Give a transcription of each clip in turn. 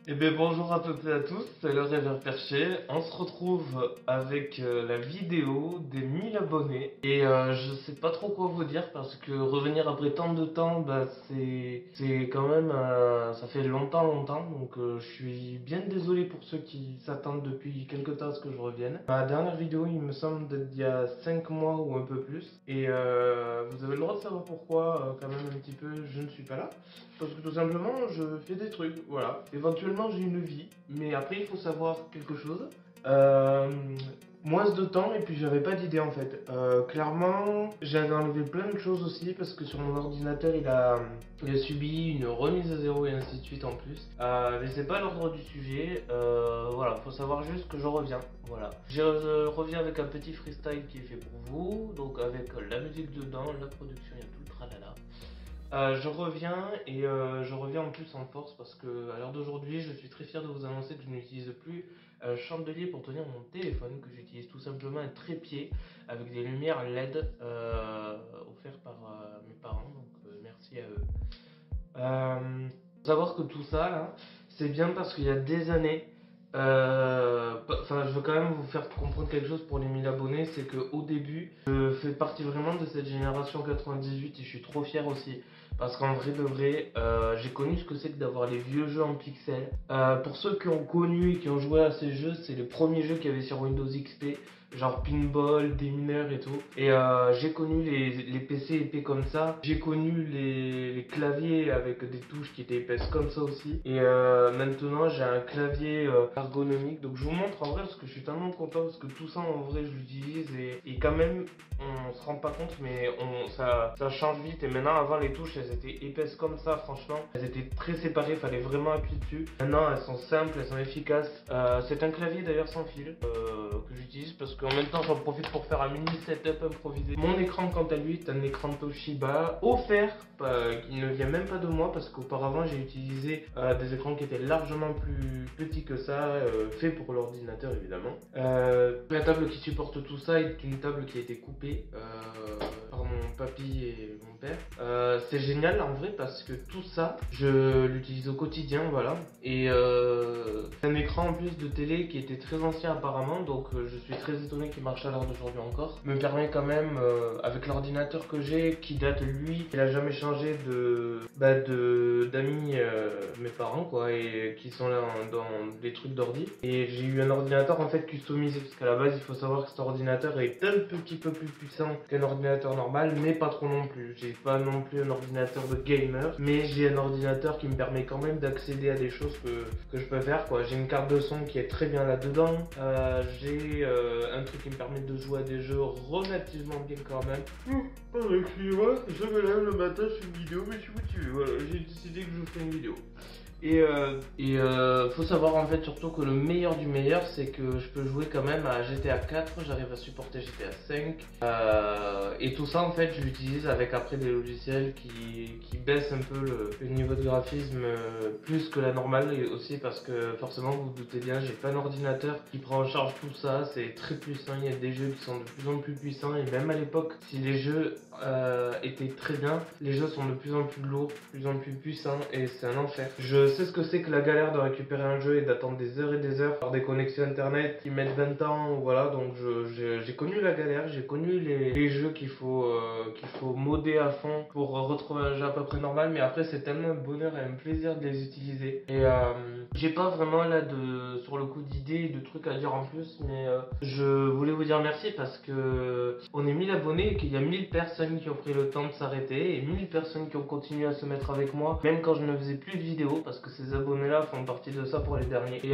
Eh bien bonjour à toutes et à tous, c'est le Rêveur Perché. On se retrouve avec la vidéo des 1000 abonnés. Et je sais pas trop quoi vous dire parce que revenir après tant de temps, bah, c'est quand même, ça fait longtemps. Donc je suis bien désolé pour ceux qui s'attendent depuis quelques temps à ce que je revienne. Ma dernière vidéo, il me semble d'être d'il y a 5 mois ou un peu plus. Et vous avez le droit de savoir pourquoi, quand même un petit peu, je ne suis pas là. Parce que tout simplement, je fais des trucs, voilà. Éventuellement, j'ai une vie, mais après, il faut savoir quelque chose. Euh, Moins de temps, et puis j'avais pas d'idée en fait. Clairement, j'avais enlevé plein de choses aussi, parce que sur mon ordinateur, il a subi une remise à zéro et ainsi de suite en plus. Mais c'est pas l'ordre du sujet. Voilà, faut savoir juste que je reviens. Voilà. Je reviens avec un petit freestyle qui est fait pour vous, donc avec la musique dedans, la production, il y a tout le tralala. Je reviens et je reviens en plus en force parce que à l'heure d'aujourd'hui, je suis très fier de vous annoncer que je n'utilise plus un chandelier pour tenir mon téléphone, que j'utilise tout simplement un trépied avec des lumières LED offertes par mes parents, donc merci à eux. Faut savoir que tout ça, là, c'est bien parce qu'il y a des années, enfin, je veux quand même vous faire comprendre quelque chose pour les 1000 abonnés, c'est qu'au début, je fais partie vraiment de cette génération 98 et je suis trop fier aussi. Parce qu'en vrai de vrai, j'ai connu ce que c'est que d'avoir les vieux jeux en pixels. Pour ceux qui ont connu et qui ont joué à ces jeux, c'est les premiers jeux qu'il y avait sur Windows XP, genre Pinball, des mineurs et tout. Et j'ai connu les PC épais comme ça. J'ai connu les claviers avec des touches qui étaient épaisses comme ça aussi. Et maintenant j'ai un clavier ergonomique. Donc je vous montre en vrai parce que je suis tellement content parce que tout ça en vrai je l'utilise et quand même on se rend pas compte mais ça change vite. Et maintenant avant les touches elles étaient épaisses comme ça franchement. Elles étaient très séparées, fallait vraiment appuyer dessus. Maintenant elles sont simples, elles sont efficaces. C'est un clavier d'ailleurs sans fil que j'utilise parce qu'en même temps j'en profite pour faire un mini setup improvisé. Mon écran quant à lui est un écran Toshiba offert, il ne vient même pas de moi parce qu'auparavant j'ai utilisé des écrans qui étaient largement plus petits que ça, fait pour l'ordinateur évidemment. La table qui supporte tout ça est une table qui a été coupée par mon papy et mon père. C'est génial en vrai parce que tout ça je l'utilise au quotidien, voilà. Et c'est un écran en plus de télé qui était très ancien apparemment, donc je suis très étonné qu'il marche à l'heure d'aujourd'hui encore. Me permet quand même, avec l'ordinateur que j'ai, qui date lui, il a jamais changé d'amis mes parents quoi, et qui sont là dans des trucs d'ordi. Et j'ai eu un ordinateur en fait customisé, parce qu'à la base il faut savoir que cet ordinateur est un petit peu plus puissant qu'un ordinateur normal, mais pas trop non plus. J'ai pas non plus un ordinateur de gamer, mais j'ai un ordinateur qui me permet quand même d'accéder à des choses que je peux faire quoi. J'ai une carte de son qui est très bien là-dedans. J'ai un truc qui me permet de jouer à des jeux relativement bien quand même. Excusez-moi, je me lève le matin, je fais une vidéo, mais je suis motivé. Voilà, j'ai décidé que je vous fais une vidéo. Faut savoir en fait surtout que le meilleur du meilleur, c'est que je peux jouer quand même à GTA 4, j'arrive à supporter GTA 5. Et tout ça en fait je l'utilise avec après des logiciels qui baissent un peu le niveau de graphisme plus que la normale, et aussi parce que forcément vous vous doutez bien, j'ai pas un ordinateur qui prend en charge tout ça, c'est très puissant, il y a des jeux qui sont de plus en plus puissants, et même à l'époque si les jeux étaient très bien, les jeux sont de plus en plus lourds, de plus en plus puissants, et c'est un enfer. Je sais ce que c'est que la galère de récupérer un jeu et d'attendre des heures et des heures par des connexions internet qui mettent 20 ans, voilà, donc j'ai connu la galère, j'ai connu les jeux qu'il faut modder à fond pour retrouver un jeu à peu près normal, mais après c'est tellement un bonheur et un plaisir de les utiliser. Et j'ai pas vraiment là sur le coup d'idées et de trucs à dire en plus, mais je voulais vous dire merci parce que on est 1000 abonnés et qu'il y a 1000 personnes qui ont pris le temps de s'arrêter et 1000 personnes qui ont continué à se mettre avec moi, même quand je ne faisais plus de vidéos, parce que ces abonnés là font partie de ça pour les derniers. Et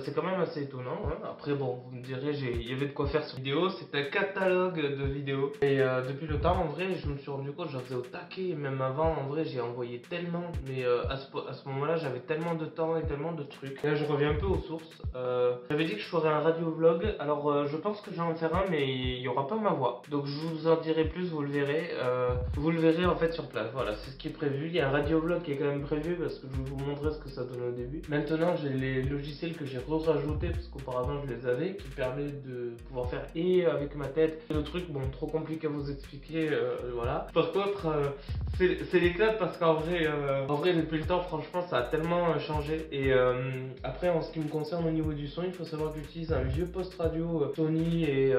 c'est quand même assez étonnant, hein. Après bon, vous me direz, il y avait de quoi faire sur vidéo, c'est un catalogue de vidéos. Et depuis le temps en vrai je me suis rendu compte, j'en faisais au taquet, et même avant en vrai j'ai envoyé tellement, mais à ce moment là j'avais tellement de temps et tellement de trucs. Et là je reviens un peu aux sources. J'avais dit que je ferais un radio vlog, alors je pense que je vais en faire un, mais il n'y aura pas ma voix, donc je vous en dirai plus, vous le verrez en fait sur place. Voilà, c'est ce qui est prévu. Il y a un radio vlog qui est quand même prévu parce que je je vous montrer ce que ça donne au début. Maintenant j'ai les logiciels que j'ai rajoutés parce qu'auparavant je les avais, qui permettent de pouvoir faire et avec ma tête. Le truc, bon, trop compliqué à vous expliquer, voilà. Par contre, c'est l'éclat parce qu'en vrai depuis le temps, franchement, ça a tellement changé. Et après, en ce qui me concerne au niveau du son, il faut savoir que j'utilise un vieux poste radio Sony et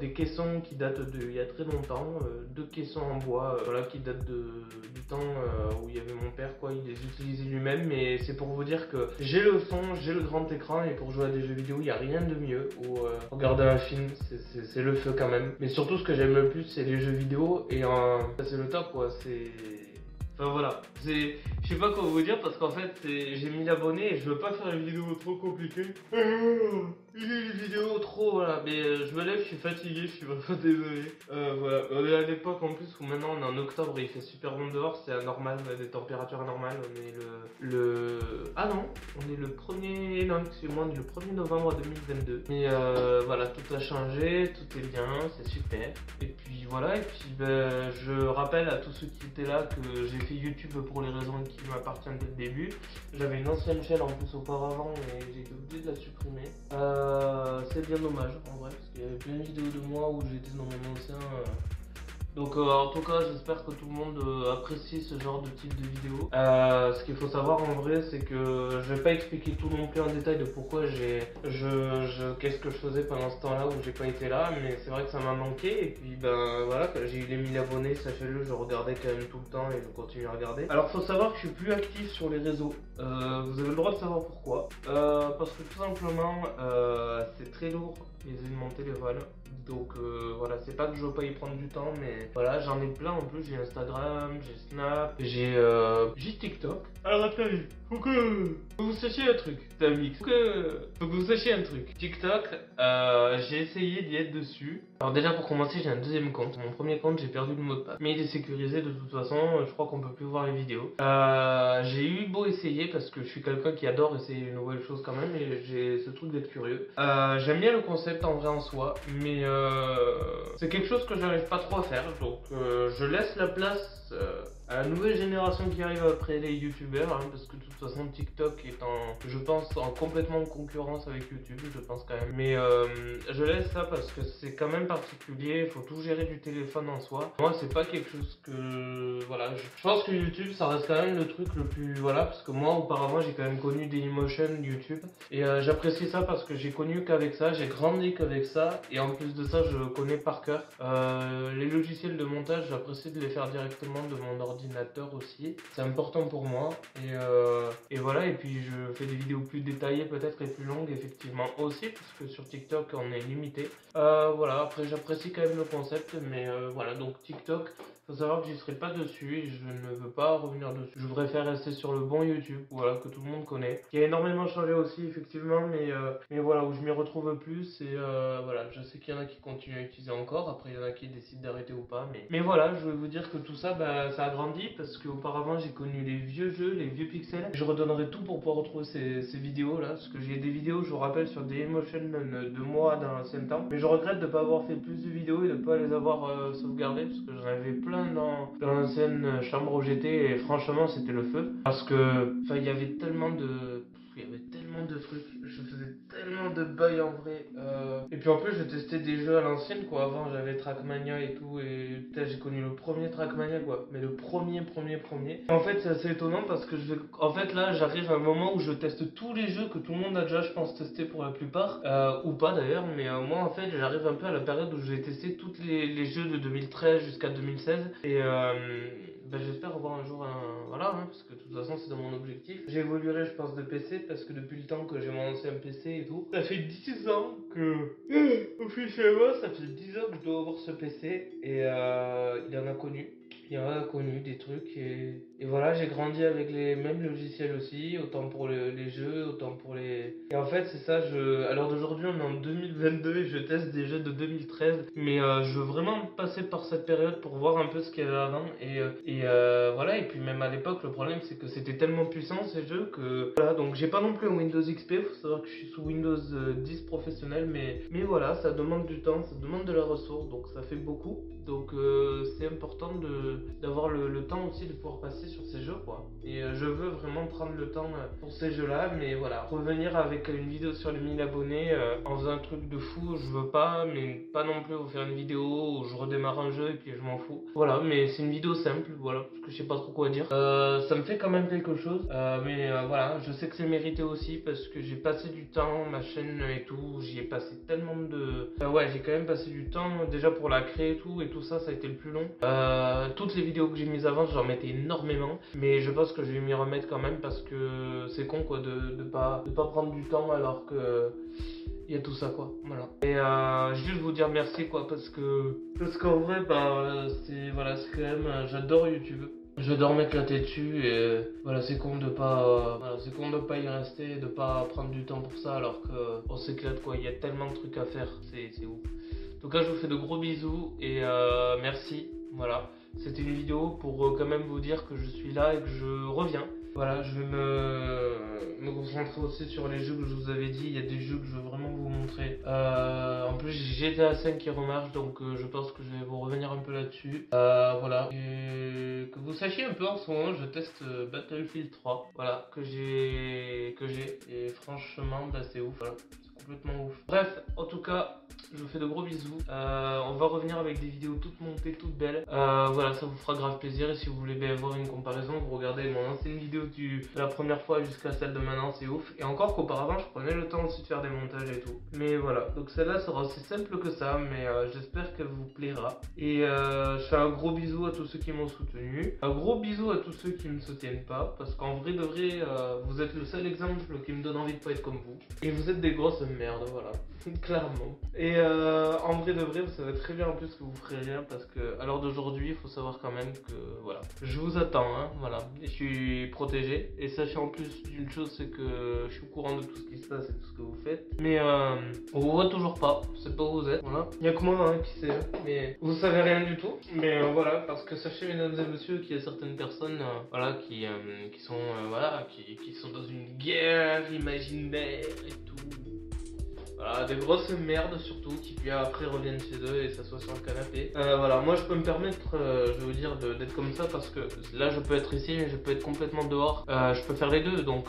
des caissons qui datent d'il y a très longtemps, deux caissons en bois, voilà, qui datent du temps où il y avait mon père, quoi. Il les utilisait lui-même, mais c'est pour vous dire que j'ai le son, j'ai le grand écran, et pour jouer à des jeux vidéo, il n'y a rien de mieux. Ou regarder un film, c'est le feu quand même. Mais surtout, ce que j'aime le plus, c'est les jeux vidéo, et c'est le top, quoi. Enfin voilà, je sais pas quoi vous dire parce qu'en fait j'ai 1000 abonnés et je veux pas faire une vidéo trop compliquée. Une vidéo trop, voilà, mais je me lève, je suis fatigué, je suis vraiment désolé. Voilà, on est à l'époque en plus où maintenant on est en octobre et il fait super bon dehors, c'est anormal, on a des températures anormales, on est Ah non, on est le 1er, non excusez-moi, on est le 1er novembre 2022. Mais voilà, tout a changé, tout est bien, c'est super. Et puis voilà, et puis je rappelle à tous ceux qui étaient là que j'ai fait YouTube pour les raisons qui m'appartiennent dès le début. J'avais une ancienne chaîne en plus auparavant et j'ai été obligé de la supprimer. C'est bien dommage en vrai parce qu'il y avait plein de vidéos de moi où j'étais dans mon ancien. Donc en tout cas j'espère que tout le monde apprécie ce genre de type de vidéo. Ce qu'il faut savoir en vrai c'est que je vais pas expliquer tout non plus en détail de pourquoi qu'est-ce que je faisais pendant ce temps là où j'ai pas été là, mais c'est vrai que ça m'a manqué. Et puis ben voilà, quand j'ai eu les 1000 abonnés, sachez-le, je regardais quand même tout le temps et je continue à regarder. Alors faut savoir que je suis plus actif sur les réseaux, vous avez le droit de savoir pourquoi. Parce que tout simplement c'est très lourd les de mon téléphone. Donc voilà, c'est pas que je veux pas y prendre du temps, mais voilà, j'en ai plein en plus. J'ai Instagram, j'ai Snap, j'ai TikTok. Alors attendez, faut que vous sachiez un truc, c'est un mix. Faut que vous sachiez un truc. TikTok, j'ai essayé d'y être dessus. Alors déjà pour commencer, j'ai un deuxième compte. Mon premier compte, j'ai perdu le mot de passe, mais il est sécurisé de toute façon. Je crois qu'on peut plus voir les vidéos. J'ai eu beau essayer parce que je suis quelqu'un qui adore essayer une nouvelle chose quand même, et j'ai ce truc d'être curieux. J'aime bien le concept en vrai en soi, mais c'est quelque chose que j'arrive pas trop à faire, donc je laisse la place à la nouvelle génération qui arrive après les youtubeurs, hein, parce que de toute façon TikTok est je pense complètement concurrence avec YouTube, je pense quand même. Mais je laisse ça parce que c'est quand même particulier, il faut tout gérer du téléphone en soi. Moi c'est pas quelque chose que... Voilà, je pense que YouTube ça reste quand même le truc le plus... Voilà, parce que moi auparavant j'ai quand même connu Dailymotion, YouTube, et j'apprécie ça parce que j'ai connu qu'avec ça, j'ai grandi qu'avec ça, et en plus de ça je connais par cœur. Les logiciels de montage, j'apprécie de les faire directement de mon ordinateur aussi, c'est important pour moi. Et voilà, et puis je fais des vidéos plus détaillées peut-être et plus longues effectivement aussi, parce que sur TikTok on est limité. Voilà, après j'apprécie quand même le concept, mais voilà, donc TikTok, faut savoir que j'y serai pas dessus et je ne veux pas revenir dessus. Je préfère rester sur le bon YouTube, voilà, que tout le monde connaît, qui a énormément changé aussi effectivement, mais voilà, où je m'y retrouve plus. Et voilà, je sais qu'il y en a qui continuent à utiliser encore, après il y en a qui décident d'arrêter ou pas, mais voilà, je vais vous dire que tout ça, ça a grandi, parce qu'auparavant j'ai connu les vieux jeux, les vieux pixels. Je redonnerai tout pour pouvoir retrouver ces vidéos là, parce que j'ai des vidéos, je vous rappelle, sur Dailymotion de moi dans l'ancien temps, mais je regrette de ne pas avoir fait plus de vidéos et de ne pas les avoir sauvegardées, parce que j'en avais plein dans l'ancienne chambre où j'étais, et franchement c'était le feu, parce que il y avait tellement de trucs, je faisais tellement de bugs en vrai, et puis en plus je testais des jeux à l'ancienne quoi. Avant j'avais Trackmania et tout, et putain, j'ai connu le premier Trackmania quoi, mais le premier. En fait c'est assez étonnant parce que en fait là j'arrive à un moment où je teste tous les jeux que tout le monde a déjà je pense testé pour la plupart, ou pas d'ailleurs, mais moi en fait j'arrive un peu à la période où j'ai testé tous les jeux de 2013 jusqu'à 2016, et j'espère avoir un jour voilà, hein, parce que de toute façon c'est dans mon objectif. J'évoluerai je pense de PC, parce que depuis le temps que j'ai mon ancien PC et tout, ça fait 10 ans que officiellement ça fait 10 ans que je dois avoir ce PC, et il en a connu des trucs, et voilà, j'ai grandi avec les mêmes logiciels aussi, autant pour les jeux, autant pour les... Et en fait c'est ça, à l'heure d'aujourd'hui on est en 2022 et je teste des jeux de 2013, mais je veux vraiment passer par cette période pour voir un peu ce qu'il y avait avant, et voilà. Et puis même à l'époque le problème c'est que c'était tellement puissant ces jeux que voilà, donc j'ai pas non plus un Windows XP, faut savoir que je suis sous Windows 10 professionnel, mais voilà, ça demande du temps, ça demande de la ressource, donc ça fait beaucoup, donc c'est important d'avoir le temps aussi de pouvoir passer sur ces jeux quoi. Et je veux vraiment prendre le temps pour ces jeux là, mais voilà, revenir avec une vidéo sur les 1000 abonnés en faisant un truc de fou, je veux pas, mais pas non plus vous faire une vidéo où je redémarre un jeu et puis je m'en fous. Voilà, mais c'est une vidéo simple, voilà, parce que je sais pas trop quoi dire. Ça me fait quand même quelque chose, mais voilà, je sais que c'est mérité aussi parce que j'ai passé du temps, ma chaîne et tout, j'y ai passé tellement de... ouais, j'ai quand même passé du temps déjà pour la créer et tout ça, ça a été le plus long. Toutes les vidéos que j'ai mises avant, j'en mettais énormément, mais je pense que je vais m'y remettre quand même parce que c'est con quoi de pas prendre du temps alors que il y a tout ça quoi, voilà. Et juste vous dire merci quoi, parce qu'en vrai bah c'est voilà, c'est quand même j'adore YouTube. J'adore mettre la tête dessus et voilà, c'est con de pas c'est con de pas y rester, de pas prendre du temps pour ça alors que on s'éclate quoi, il y a tellement de trucs à faire, c'est ouf. En tout cas, je vous fais de gros bisous et merci. Voilà, c'était une vidéo pour quand même vous dire que je suis là et que je reviens. Voilà, je vais me concentrer aussi sur les jeux que je vous avais dit. Il y a des jeux que je veux vraiment vous montrer. En plus, j'ai GTA 5 qui remarche, donc je pense que je vais vous revenir un peu là-dessus. Voilà, et que vous sachiez un peu en ce moment, je teste Battlefield 3. Voilà, que j'ai et franchement, bah, c'est ouf. Voilà. Complètement ouf. Bref, en tout cas, je vous fais de gros bisous. On va revenir avec des vidéos toutes montées, toutes belles. Voilà, ça vous fera grave plaisir. Et si vous voulez bien voir une comparaison, vous regardez mon ancienne vidéo de la première fois jusqu'à celle de maintenant, c'est ouf. Et encore qu'auparavant, je prenais le temps aussi de faire des montages et tout. Mais voilà, donc celle-là sera aussi simple que ça, mais j'espère qu'elle vous plaira. Et je fais un gros bisou à tous ceux qui m'ont soutenu. Un gros bisou à tous ceux qui ne me soutiennent pas, parce qu'en vrai de vrai, vous êtes le seul exemple qui me donne envie de pas être comme vous. Et vous êtes des grosses merde, voilà, clairement. Et en vrai de vrai, vous savez très bien en plus que vous ferez rien parce que à l'heure d'aujourd'hui, il faut savoir quand même que voilà, je vous attends, hein, voilà, et je suis protégé. Et sachez en plus d'une chose, c'est que je suis au courant de tout ce qui se passe et tout ce que vous faites. Mais on vous voit toujours pas, c'est pas où vous êtes, voilà. Il y a que moi hein, qui sait, mais vous savez rien du tout. Mais voilà, parce que sachez mesdames et messieurs qu'il y a certaines personnes, voilà, qui sont voilà, qui sont dans une guerre imaginaire et tout. Voilà, des grosses merdes surtout qui puis après reviennent chez eux et s'assoient sur le canapé. Voilà, moi je peux me permettre, je vais vous dire, d'être comme ça parce que là je peux être ici, mais je peux être complètement dehors. Je peux faire les deux, donc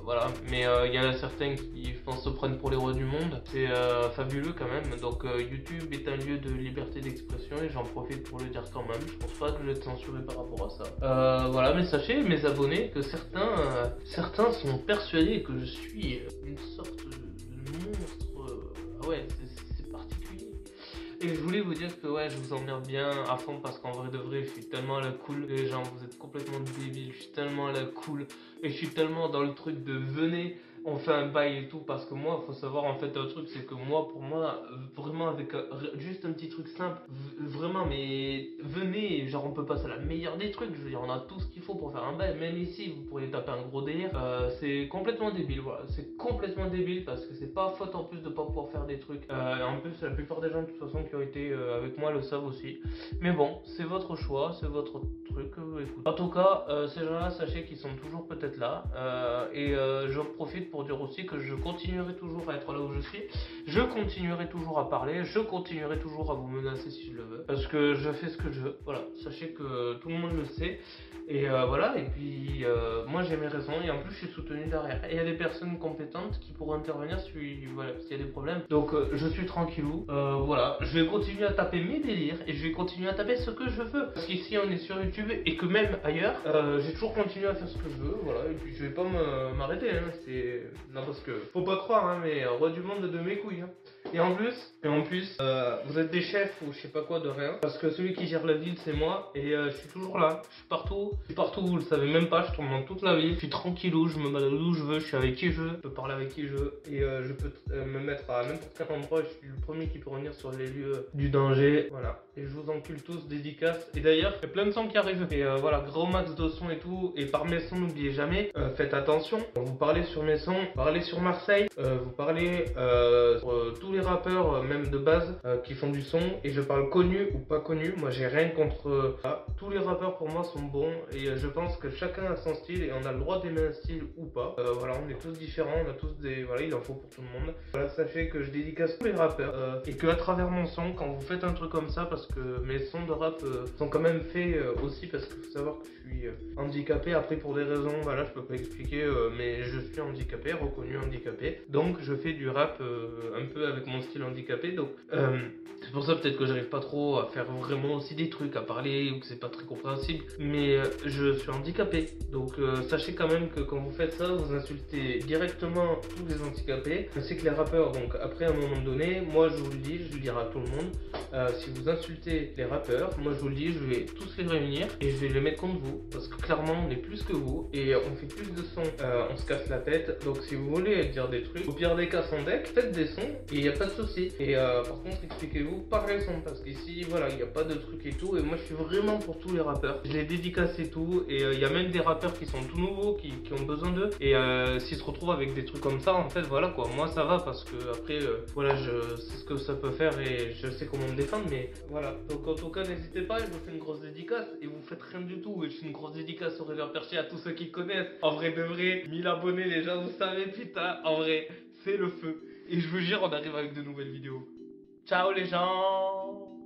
voilà. Mais il y en a certains qui, je pense, se prennent pour les rois du monde. C'est fabuleux quand même. Donc YouTube est un lieu de liberté d'expression et j'en profite pour le dire quand même. Je pense pas que je vais être censuré par rapport à ça. Voilà, mais sachez, mes abonnés, que certains sont persuadés que je suis une sorte de monstre. Ah ouais, c'est particulier. Et je voulais vous dire que ouais, je vous emmerde bien à fond parce qu'en vrai de vrai, je suis tellement à la cool. Les gens, vous êtes complètement débiles. Je suis tellement à la cool et je suis tellement dans le truc de venez, on fait un bail et tout, parce que moi, faut savoir en fait un truc, c'est que moi, pour moi, vraiment avec juste un petit truc simple, vraiment, mais venez, genre on peut passer à la meilleure des trucs, je veux dire, on a tout ce qu'il faut pour faire un bail, même ici, vous pourriez taper un gros délire, c'est complètement débile, voilà, c'est complètement débile, parce que c'est pas faute en plus de pas pouvoir faire des trucs, en plus, la plupart des gens de toute façon qui ont été avec moi le savent aussi, mais bon, c'est votre choix, c'est votre truc, écoute. En tout cas, ces gens-là, sachez qu'ils sont toujours peut-être là, et j'en profite pour dire aussi que je continuerai toujours à être là où je suis, je continuerai toujours à parler, je continuerai toujours à vous menacer si je le veux, parce que je fais ce que je veux, voilà, sachez que tout le monde le sait, et voilà, et puis moi j'ai mes raisons, et en plus je suis soutenu derrière, et il y a des personnes compétentes qui pourront intervenir si, voilà, s'il y a des problèmes, donc je suis tranquillou, voilà, je vais continuer à taper mes délires, et je vais continuer à taper ce que je veux, parce qu'ici on est sur YouTube, et que même ailleurs, j'ai toujours continué à faire ce que je veux, voilà, et puis je vais pas m'arrêter, hein, c'est... Non parce que, faut pas croire hein, mais roi du monde de mes couilles hein. Et en plus, vous êtes des chefs ou je sais pas quoi de rien, parce que celui qui gère la ville c'est moi, et je suis toujours là, je suis partout, vous le savez même pas, je tourne dans toute la ville, je suis tranquillou, je me balade où je veux, je suis avec qui je veux, je peux parler avec qui je veux, et je peux me mettre à n'importe quel endroit, je suis le premier qui peut revenir sur les lieux du danger, voilà, et je vous encule tous, dédicace, et d'ailleurs, il y a plein de sons qui arrivent, et voilà, gros max de sons et tout, et par mes sons n'oubliez jamais, faites attention, vous parlez sur mes sons, vous parlez sur Marseille, vous parlez sur tous les les rappeurs, même de base, qui font du son, et je parle connu ou pas connu, moi j'ai rien contre ça. Tous les rappeurs pour moi sont bons, et je pense que chacun a son style, et on a le droit d'aimer un style ou pas. Voilà, on est tous différents, on a tous des... Voilà, il en faut pour tout le monde. Voilà, sachez que je dédicace tous les rappeurs, et que à travers mon son, quand vous faites un truc comme ça, parce que mes sons de rap sont quand même faits aussi, parce qu'il faut savoir que je suis handicapé, après pour des raisons, voilà, je peux pas expliquer, mais je suis handicapé, reconnu handicapé, donc je fais du rap un peu avec mon style handicapé, donc c'est pour ça peut-être que j'arrive pas trop à faire vraiment aussi des trucs, à parler, ou que c'est pas très compréhensible, mais je suis handicapé, donc sachez quand même que quand vous faites ça, vous insultez directement tous les handicapés, ainsi que les rappeurs, donc après à un moment donné, moi je vous le dis, je le dirai à tout le monde, si vous insultez les rappeurs, moi je vous le dis, je vais tous les réunir, et je vais les mettre contre vous, parce que clairement on est plus que vous, et on fait plus de sons, on se casse la tête, donc si vous voulez dire des trucs, au pire des cas son deck, faites des sons, et il n'y a pas de souci. Et par contre expliquez-vous par les sons, parce qu'ici voilà, il n'y a pas de trucs et tout, et moi je suis vraiment pour tous les rappeurs, je les dédicace et tout, et il y a même des rappeurs qui sont tout nouveaux, qui ont besoin d'eux, et s'ils se retrouvent avec des trucs comme ça, en fait voilà quoi, moi ça va, parce que après voilà, je sais ce que ça peut faire, et je sais comment me défendre, mais voilà, donc en tout cas n'hésitez pas, je vous fais une grosse dédicace, et vous faites rien du tout, et je fais une grosse dédicace au Réveil Perché à tous ceux qui connaissent, en vrai de vrai, 1000 abonnés les gens, vous savez, putain, en vrai, c'est le feu, et je vous jure, on arrive avec de nouvelles vidéos. Ciao les gens!